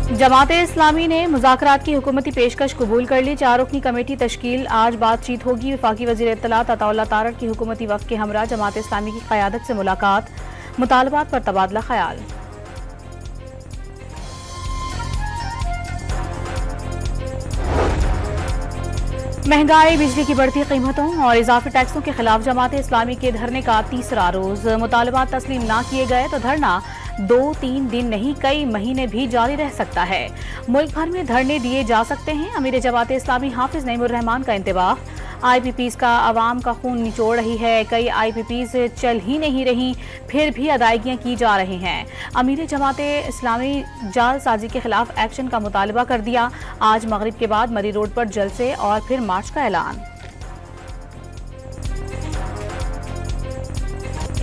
जमाते इस्लामी ने मुज़ाकरात की हुकूमती पेशकश कबूल कर ली। 4 रुकनी कमेटी तश्कील, आज बातचीत होगी। वफाकी वज़ीर इत्तलात अताउल्लाह तारड़ की हुकूमती वफ़द के हमरा जमात इस्लामी की क़यादत से मुलाकात, मुतालबात पर तबादला ख्याल। महंगाई, बिजली की बढ़ती कीमतों और इजाफी टैक्सों के खिलाफ जमात इस्लामी के धरने का तीसरा रोज। मुतालबात तस्लीम ना किए गए तो धरना 2-3 दिन नहीं कई महीने भी जारी रह सकता है। मुल्क भर में धरने दिए जा सकते हैं। अमीर जमात इस्लामी हाफिज नईमुर रहमान का इंतबाह। IPPs का आवाम का खून निचोड़ रही है। कई IPPs चल ही नहीं रही, फिर भी अदायगियां की जा रही हैं। अमीर जमात इस्लामी जालसाजी के खिलाफ एक्शन का मुतालबा कर दिया। आज मगरिब के बाद मरी रोड पर जलसे और फिर मार्च का ऐलान।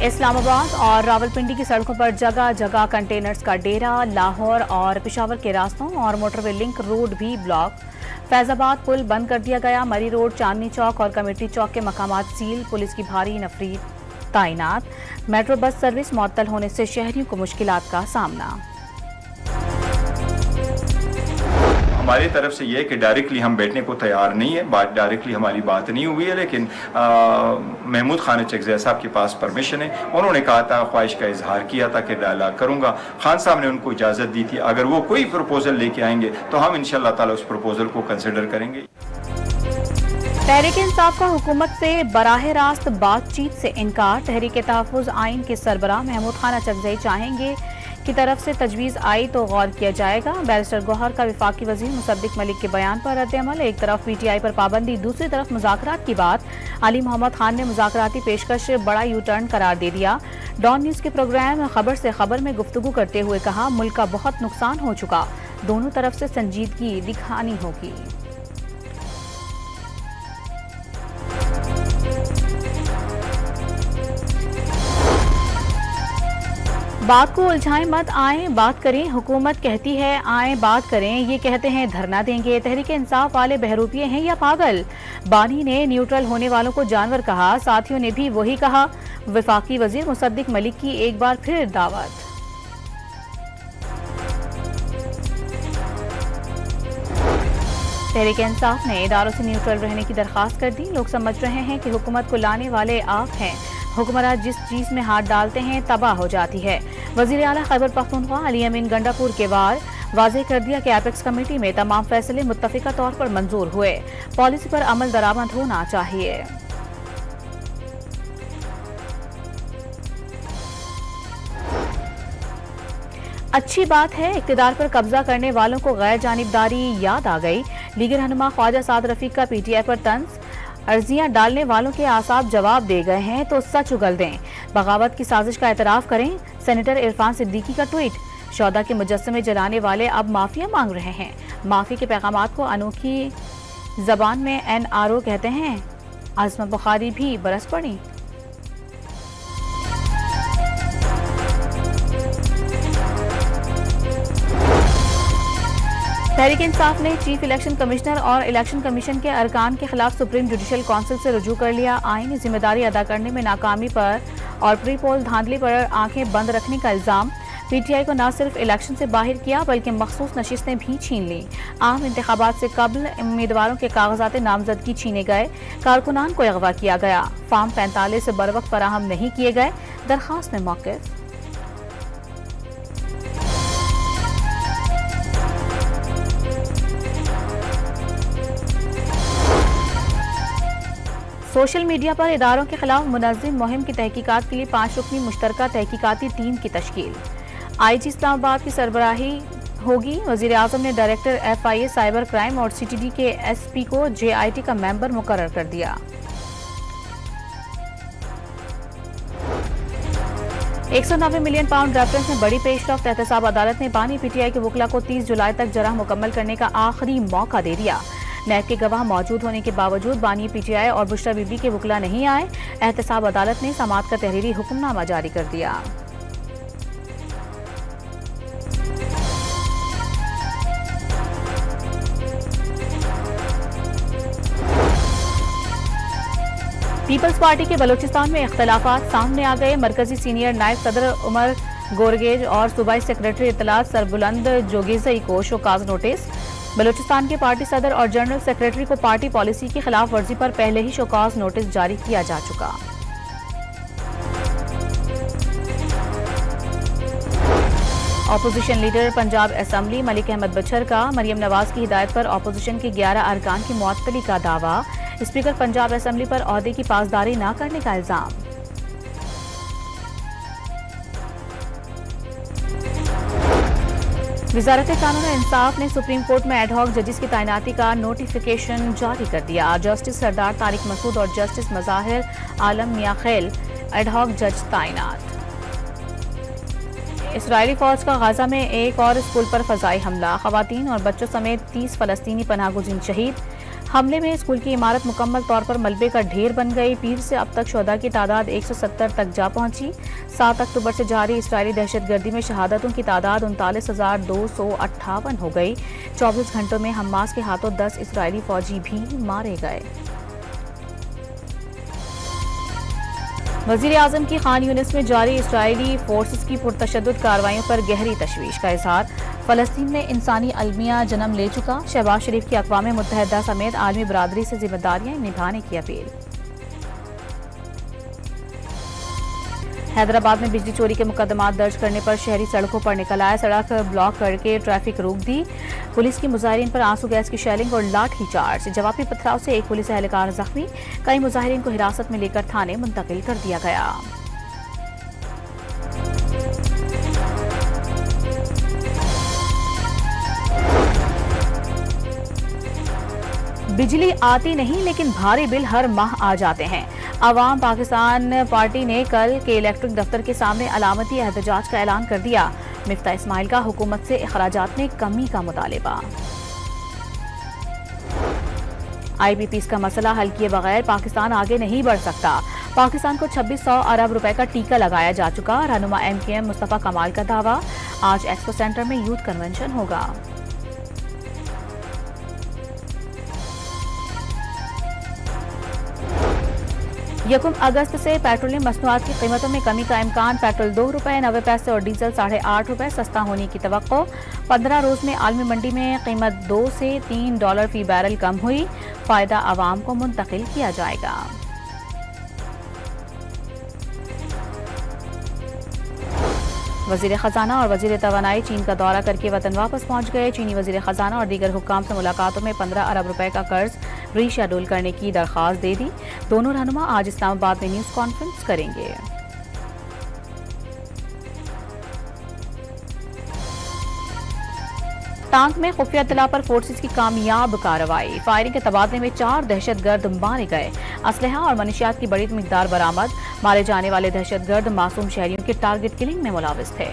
इस्लामाबाद और रावलपिंडी की सड़कों पर जगह जगह कंटेनर्स का डेरा। लाहौर और पेशावर के रास्तों और मोटरवे लिंक रोड भी ब्लॉक। फैजाबाद पुल बंद कर दिया गया। मरी रोड, चांदनी चौक और कमेटी चौक के मकामात सील। पुलिस की भारी नफरी तैनात। मेट्रो बस सर्विस मुअत्तल होने से शहरियों को मुश्किलात का सामना। हमारी तरफ से यह है कि डायरेक्टली हम बैठने को तैयार नहीं है, डायरेक्टली हमारी बात नहीं हुई है, लेकिन महमूद खान चकज़ई साहब के पास परमिशन है। उन्होंने कहा था, ख्वाहिश का इजहार किया था कि डायलॉग करूंगा। खान साहब ने उनको इजाज़त दी थी। अगर वो कोई प्रपोजल लेके आएंगे तो हम इंशाअल्लाह ताला उस प्रपोजल को कंसिडर करेंगे। तहरीक इंसाफ का हुकूमत से बराह रास्त बातचीत से इनकार। तहरीक तहफ़्फ़ुज़ आइन के सरबराह महमूद खान चकज़ई चाहेंगे की तरफ से तजवीज़ आई तो गौर किया जाएगा। बैरिस्टर गौहर का वफाकी वज़ीर मुसद्दिक मलिक के बयान पर रद्द-ए-अमल। एक तरफ PTI पर पाबंदी, दूसरी तरफ मुज़ाकरात की बात। अली मोहम्मद खान ने मुज़ाकराती पेशकश बड़ा यू टर्न करार दे दिया। डॉन न्यूज़ के प्रोग्राम खबर से खबर में गुफ्तगू करते हुए कहा, मुल्क का बहुत नुकसान हो चुका, दोनों तरफ से संजीदगी दिखानी होगी। बात को उलझाएं मत, आए बात करें। हुकूमत कहती है आए बात करें, ये कहते हैं धरना देंगे। तहरीक इंसाफ वाले बहरूपिये हैं या पागल? बानी ने न्यूट्रल होने वालों को जानवर कहा, साथियों ने भी वही कहा। वफाकी वजीर मुसद्दिक मलिक की एक बार फिर दावत। तहरीक इंसाफ ने इदारों से न्यूट्रल रहने की दरख्वास्त कर दी। लोग समझ रहे हैं कि हुकूमत को लाने वाले आप हैं। हुक्मरान जिस चीज में हाथ डालते हैं तबाह हो जाती है। वजीर आला खैबर पख्तूनख्वा अली अमीन गंडापुर के वार वाज़ेह कर दिया कि एपेक्स कमेटी में तमाम फैसले मुत्तफिका तौर पर मंजूर हुए। पॉलिसी पर अमल दरामद होना चाहिए। अच्छी बात है, इक़्तिदार पर कब्जा करने वालों को गैर जानिबदारी याद आ गई। लीगी रहनुमा ख्वाजा साद रफीक का PTI पर तंज। अर्जियां डालने वालों के आसाब जवाब दे गए हैं तो सच उगल दें, बगावत की साजिश का एतराफ करें। सेनेटर इरफान सिद्दीकी का ट्वीट। शौदा के मुजस्समे जलाने वाले अब माफिया मांग रहे हैं। माफी के पैगामात को अनोखी जबान में NRO कहते हैं। आजमा बुखारी भी बरस पड़ी। तहरीक इंसाफ ने चीफ इलेक्शन कमिश्नर और इलेक्शन कमीशन के अरकान के खिलाफ सुप्रीम जुडिशल काउंसिल से रुजू कर लिया। आईनी जिम्मेदारी अदा करने में नाकामी पर और प्री पोल धांधली पर आंखें बंद रखने का इल्जाम। PTI को न सिर्फ इलेक्शन से बाहर किया बल्कि मखसूस नशिस्तें भी छीन ली। आम इंतखाबात से कबल उम्मीदवारों के कागजात नामजदगी छीने गए। कारकुनान को अगवा किया गया। फार्म 45 बरवक्त फराहम नहीं किए गए। दरखास्त में मौक़िफ़। सोशल मीडिया पर इदारों के खिलाफ मुनज़्ज़म मुहिम की तहकीकात के लिए 5 रुकनी मुश्तरका तहकीकाती टीम की तश्कील। IG इस्लामाबाद की सरबराही होगी। वज़ीर आज़म ने डायरेक्टर FIA साइबर क्राइम और CTD के SP को JIT का मेंबर मुकर्रर कर दिया। 190 मिलियन पाउंड रेफरेंस में बड़ी पेशरफ्त। एहतसाब अदालत ने बानी PTI के वकला को 30 जुलाई तक जराह मुकम्मल करने का आखिरी मौका दे दिया। नैब के गवाह मौजूद होने के बावजूद बानी PTI और बुशरा बीबी के वकला नहीं आए। एहतसाब अदालत ने समाअत का तहरीरी हुक्मनामा जारी कर दिया। पीपल्स पार्टी के बलोचिस्तान में इख्तलाफात सामने आ गए। मरकजी सीनियर नायब सदर उमर गोरगेज और सूबाई सेक्रेटरी इत्तलात सरबुलंद जोगेजई को शोकाज नोटिस। बलूचिस्तान के पार्टी सदर और जनरल सेक्रेटरी को पार्टी पॉलिसी की खिलाफ वर्जी पर पहले ही शोकाज नोटिस जारी किया जा चुका। Opposition leader Punjab assembly Malik Ahmad Bachar का मरियम नवाज की हिदायत पर ऑपोजिशन के 11 अरकान की मुअत्तली का दावा। स्पीकर पंजाब असेंबली पर ओहदे की पासदारी न करने का इल्जाम। वजारत कानून और इंसाफ ने सुप्रीम कोर्ट में एडहॉक जजिस की तैनाती का नोटिफिकेशन जारी कर दिया। जस्टिस सरदार तारिक मसूद और जस्टिस मज़ाहिर आलम मियां खैल एडहॉक जज तैनात। इसराइली फौज का गाजा में एक और स्कूल पर फजाई हमला, खवातीन और बच्चों समेत 30 फलस्तीनी पनाहगुज़ीन शहीद। हमले में स्कूल की इमारत मुकम्मल तौर पर मलबे का ढेर बन गई। पीर से अब तक शुहदा की तादाद 170 तक जा पहुंची। 7 अक्टूबर से जारी इसराइली दहशतगर्दी में शहादतों की तादाद 39,258 हो गई। 24 घंटों में हमास के हाथों 10 इसराइली फौजी भी मारे गए। वज़ीर आज़म की खान यूनिस में जारी इसराइली फोर्सेस की पुरतशद्दुद कार्रवाइयों पर गहरी तशवीश का इजहार। फ़लस्तीन में इंसानी अलमिया जन्म ले चुका। शहबाज शरीफ की अक़वाम मुत्तहिदा समेत आलमी बरादरी से जिम्मेदारियां निभाने की अपील। हैदराबाद में बिजली चोरी के मुकदमात दर्ज करने पर शहरी सड़कों पर निकल आए। सड़क ब्लॉक करके ट्रैफिक रोक दी। पुलिस की मुजाहिरीन पर आंसू गैस की शेलिंग और लाठीचार्ज। जवाबी पथराव से एक पुलिस एहलकार जख्मी। कई मुजाहिरीन को हिरासत में लेकर थाने मुंतकिल कर दिया गया। बिजली आती नहीं लेकिन भारी बिल हर माह आ जाते हैं। अवाम पाकिस्तान पार्टी ने कल के इलेक्ट्रिक दफ्तर के सामने अलामती एहतजाज का ऐलान कर दिया। मिफ्ता इस्माइल का हुकूमत से अखराजात में कमी का मुतालिबा। IPPs का मसला हल किए बगैर पाकिस्तान आगे नहीं बढ़ सकता। पाकिस्तान को 2600 अरब रुपए का टीका लगाया जा चुका। रहनुमा MKM मुस्तफा कमाल का दावा। आज एक्सपो सेंटर में यूथ कन्वेंशन होगा। 1 अगस्त से पेट्रोलियम मसनूआत की कीमतों में कमी का इम्कान। पेट्रोल 2 रुपए 90 पैसे और डीजल 8.5 रुपए सस्ता होने की तवक्को। 15 रोज में आलमी मंडी में कीमत $2 से $3 फी बैरल कम हुई। फायदा आवाम को मुंतकिल किया जाएगा। वजीर खजाना और वजीर तवानाई चीन का दौरा करके वतन वापस पहुंच गए। चीनी वजीर खजाना और दीगर हुक्काम से मुलाकातों में 15 अरब रुपए का कर्ज रीशेड्यूल करने की दरख्वास्त दे दी। दोनों रहनुमा आज इस्लामाबाद में न्यूज कॉन्फ्रेंस करेंगे। टांग में खुफिया इत्तला पर फोर्सेस की कामयाब कार्रवाई। फायरिंग के तबादले में 4 दहशतगर्द मारे गए। असलहा और मनशियात की बड़ी मिकदार बरामद। मारे जाने वाले दहशतगर्द मासूम शहरियों की टारगेट किलिंग में मुलविस थे।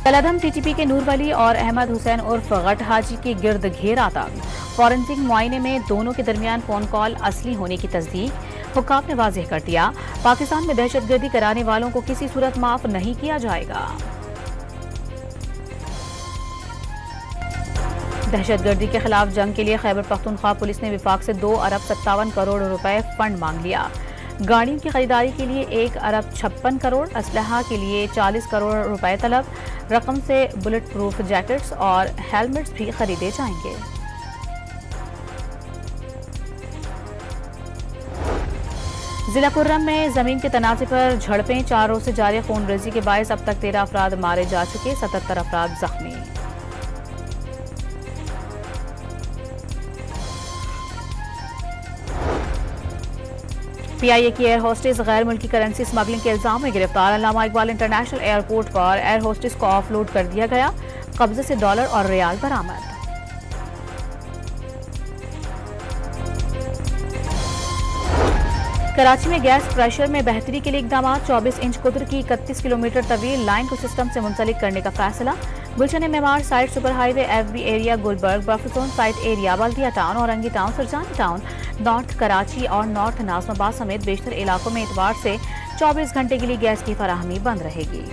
कलअदम TTP के नूर वली और अहमद हुसैन उर्फ गट हाजी के गिर्द घेरा तक। फॉरेंसिक मुआयने में दोनों के दरमियान फोन कॉल असली होने की तस्दीक। हुक्काम ने वाज़ेह कर दिया, पाकिस्तान में दहशतगर्दी कराने वालों को किसी सूरत माफ नहीं किया जाएगा। दहशतगर्दी के खिलाफ जंग के लिए खैबर पख्तूनख्वा पुलिस ने विफाक से 2 अरब 57 करोड़ रुपए फंड मांग लिया। गाड़ियों की खरीदारी के लिए 1 अरब 56 करोड़, असलहा के लिए 40 करोड़ रुपए तलब। रकम से बुलेट प्रूफ जैकेट्स और हेलमेट्स भी खरीदे जाएंगे। जिला कुर्रम में जमीन के तनाज़े पर झड़पें। 4 रोज से जारी खूनरेजी के बायस अब तक 13 अफराद मारे जा चुके, 77 अफराद जख्मी। PIA की एयर होस्टेस गैर मुल्की करेंसी स्मगलिंग के इल्जाम में गिरफ्तार। अल्लामा इकबाल इंटरनेशनल एयरपोर्ट पर एयर होस्टेस को ऑफलोड कर दिया गया। कब्जे से डॉलर और रियाल बरामद। कराची में गैस प्रेशर में बेहतरी के लिए इकदाम। 24 इंच कुदर की 31 किलोमीटर तवील लाइन को सिस्टम से मुंसलिक करने का फैसला। Gulshan Maymar side super highway FB area, Gulberg buffer zone side area, Baldia town, Orangi town, Surjani town, north Karachi और नॉर्थ नाजमाबाद समेत बेशतर इलाकों में इतवार से 24 घंटे के लिए गैस की फराहमी बंद रहेगी।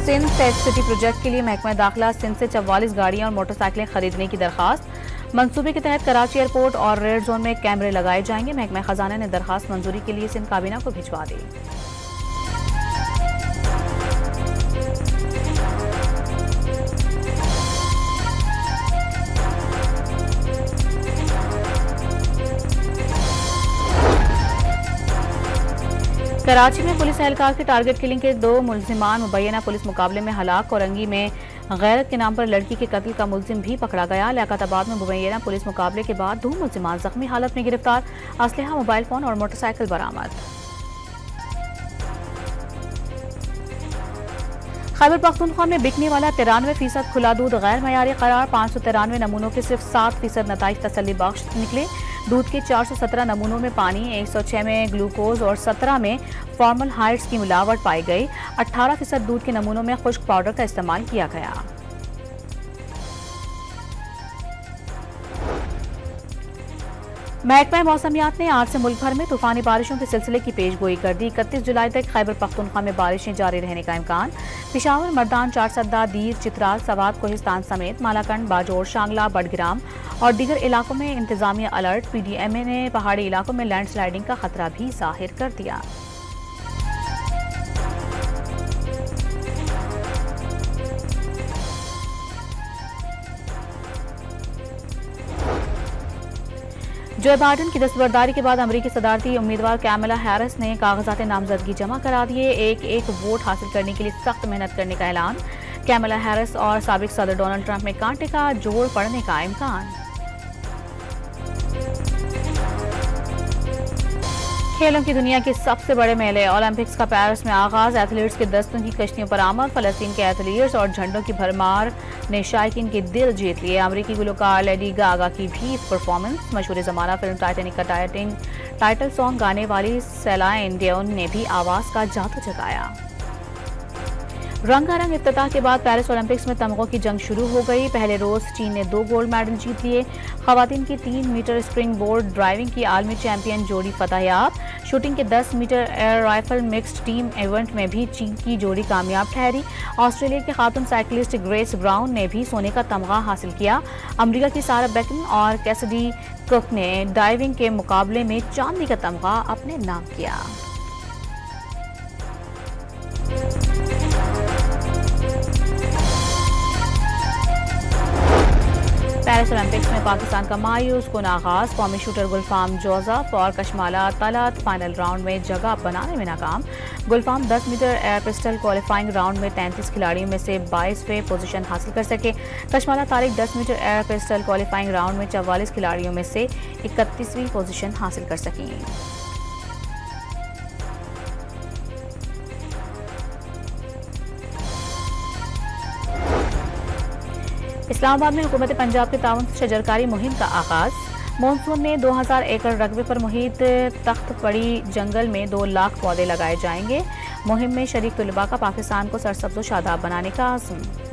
सिंध सेफ सिटी प्रोजेक्ट के लिए महकमा दाखिला सिंध से 44 गाड़ियां और मोटरसाइकिलें खरीदने की दरखास्त। मंसूबे के तहत कराची एयरपोर्ट और रेड जोन में कैमरे लगाए जाएंगे। महकमा खजाना ने दरखास्त मंजूरी के लिए सिंध काबीना को भिजवा दी। कराची में पुलिस एहलकार की टारगेट किलिंग के 2 मुलजिमान मुबैना पुलिस मुकाबले में हलाक। औरंगी में गैरत के नाम पर लड़की के कत्ल का मुलजिम भी पकड़ा गया। लियाकताबाद में मुबैना पुलिस मुकाबले के बाद 2 मुलजिमान जख्मी हालत में गिरफ्तार। असलहा, मोबाइल फोन और मोटरसाइकिल बरामद। खैबर पख्तूनख्वा में बिकने वाला 93% खुला दूध गैर मयारी करार। 593 नमूनों के सिर्फ 7% नताइज तसल्ली बख्श निकले। दूध के 417 नमूनों में पानी, 106 में ग्लूकोज और 17 में फॉर्मलहाइड्स की मिलावट पाई गई। 18% दूध के नमूनों में खुश्क पाउडर का इस्तेमाल किया गया। महकमा मौसमियात ने आज से मुल्क भर में तूफानी बारिशों के सिलसिले की पेशगोई कर दी। 31 जुलाई तक खैबर पख्तूनख्वा में बारिशें जारी रहने का इम्कान। पिशावर, मर्दान, चारसद्दा, दीर, चित्राल, सवात, कोहिस्तान समेत मालाकंड, बाजोर, शांगला, बडग्राम और दीगर इलाकों में इंतजामिया अलर्ट। PDMA ने पहाड़ी इलाकों में लैंडस्लाइडिंग का खतरा भी जाहिर कर दिया। जो बाइडेन की दस्तबरदारी के बाद अमरीकी सदारती उम्मीदवार कैमला हैरिस ने कागजात नामजदगी जमा करा दिए। एक वोट हासिल करने के लिए सख्त मेहनत करने का ऐलान। कैमला हैरिस और साबिक सदर डोनाल्ड ट्रंप में कांटे का जोड़ पड़ने का इम्कान। खेलों की दुनिया के सबसे बड़े मेले ओलंपिक्स का पेरिस में आगाज। एथलीट्स के दस्तों की कश्तियों पर आमद। फलस्तीन के एथलीट्स और झंडों की भरमार ने शायकीन के दिल जीत लिए। अमरीकी गुलकार लेडी गागा की भी परफॉर्मेंस। मशहूर जमाना फिल्म टाइटैनिक का टाइटल सॉन्ग गाने वाली सेलाइन डियोन ने भी आवाज का जादू जगाया। रंगारंग इफ्तिताह के बाद पेरिस ओलंपिक्स में तमगों की जंग शुरू हो गई। पहले रोज चीन ने 2 गोल्ड मेडल जीत लिए। खवातीन की 3 मीटर स्प्रिंग बोर्ड ड्राइविंग की आलमी चैंपियन जोड़ी फतहयाब। शूटिंग के 10 metre air rifle mixed team event में भी चीन की जोड़ी कामयाब ठहरी। ऑस्ट्रेलिया की खातून साइकिलिस्ट ग्रेस ब्राउन ने भी सोने का तमगा हासिल किया। अमेरिका की सारा बेकन और कैसिडी कुक ने डाइविंग के मुकाबले में चांदी का तमगा अपने नाम किया। पेरिस ओलंपिक्स में पाकिस्तान का मायूस कुन आगाज। कौमी शूटर गुलफाम जोसेफ और कशमाला तलत फाइनल राउंड में जगह बनाने में नाकाम। Gulfam 10 metre air pistol qualifying round में 33 खिलाड़ियों में से 22वें पोजीशन हासिल कर सके। Kashmala Tariq 10 metre air pistol qualifying round में 44 खिलाड़ियों में से 31वीं पोजीशन हासिल कर सकी। इस्लामाबाद में हुकूमत पंजाब के ताउन से शजरकारी मुहिम का आगाज। मानसून में 2000 एकड़ रकबे पर मुहित तख्त पड़ी जंगल में 2 लाख पौधे लगाए जाएंगे। मुहिम में शरीक तुलबा का पाकिस्तान को सरसब्ज़ व शादाब बनाने का आज़म।